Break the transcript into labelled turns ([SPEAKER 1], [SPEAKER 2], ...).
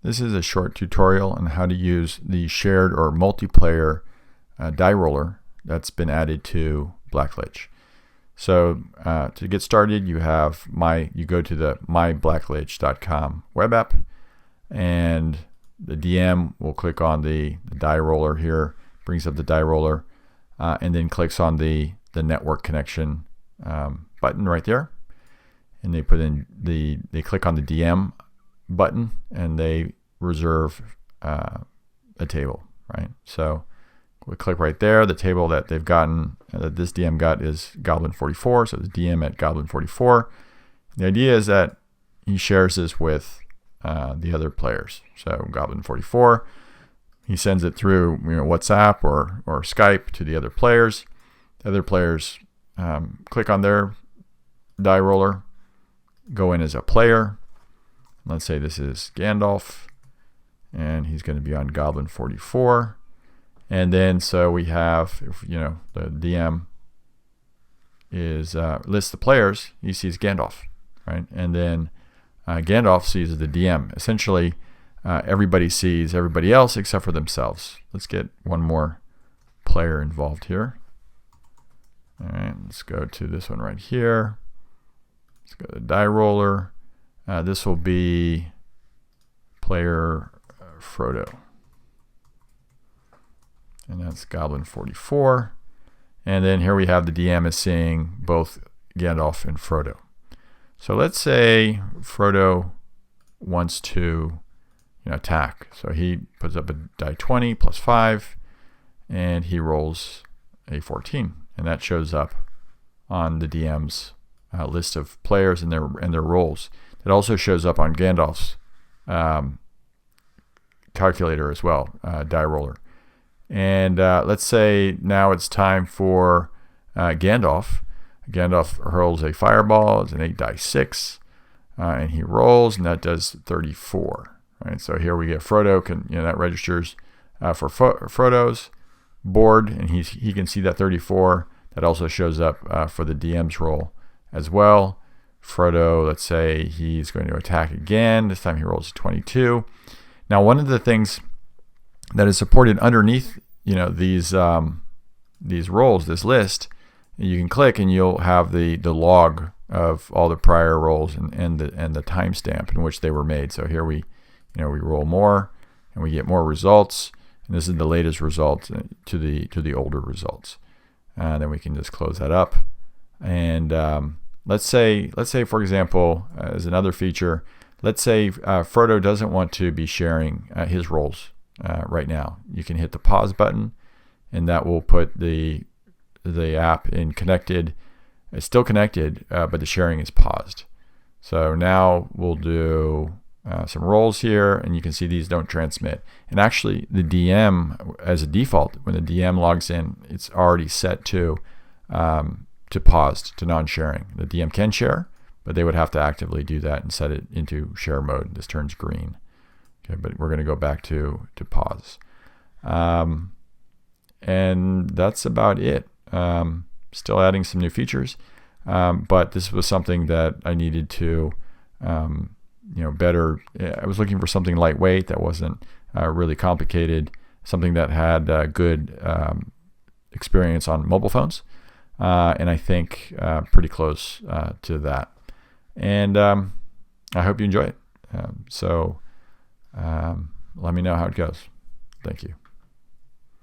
[SPEAKER 1] This is a short tutorial on how to use the shared or multiplayer die roller that's been added to Blacklich. So to get started, you go to the myblacklich.com web app, and the DM will click on the die roller here, brings up the die roller, and then clicks on the network connection button right there, and they click on the DM button and they reserve a table, right? So we click right there. The table that they've gotten, that this DM got, is Goblin 44. So the DM at Goblin 44. The idea is that he shares this with the other players. So Goblin 44, he sends it through WhatsApp or Skype to the other players. The other players click on their die roller, go in as a player. Let's say this is Gandalf, and he's going to be on Goblin 44. And then so we have, the DM lists the players. He sees Gandalf, right? And then Gandalf sees the DM. Essentially, everybody sees everybody else except for themselves. Let's get one more player involved here. All right, let's go to this one right here. Let's go to the die roller. This will be player Frodo. And that's Goblin 44. And then here we have the DM is seeing both Gandalf and Frodo. So let's say Frodo wants to attack. So he puts up a die 20 plus 5, and he rolls a 14. And that shows up on the DM's list of players and their roles. It also shows up on Gandalf's calculator as well, die roller. And let's say now it's time for Gandalf. Gandalf hurls a fireball. It's an 8 die 6, and he rolls, and that does 34. Right. So here we get Frodo. That registers for Frodo's board, and he can see that 34. That also shows up for the DM's roll as well. Frodo, let's say he's going to attack again. This time he rolls a 22. Now, one of the things that is supported underneath, these rolls, this list, you can click and you'll have the log of all the prior rolls and the timestamp in which they were made. So here we roll more and we get more results, and this is the latest result to the older results. Then we can just close that up, and let's say for example, as another feature, let's say Frodo doesn't want to be sharing his rolls right now. You can hit the pause button, and that will put the app in connected. It's still connected, but the sharing is paused. So now we'll do some rolls here, and you can see these don't transmit. And actually, the DM, as a default, when the DM logs in, it's already set to paused, to non-sharing. The DM can share, but they would have to actively do that and set it into share mode. This turns green. Okay, but we're going to go back to pause. And that's about it. Still adding some new features, but this was something that I needed to better. I was looking for something lightweight that wasn't really complicated, something that had good experience on mobile phones, and I think pretty close to that. And I hope you enjoy it. So let me know how it goes. Thank you.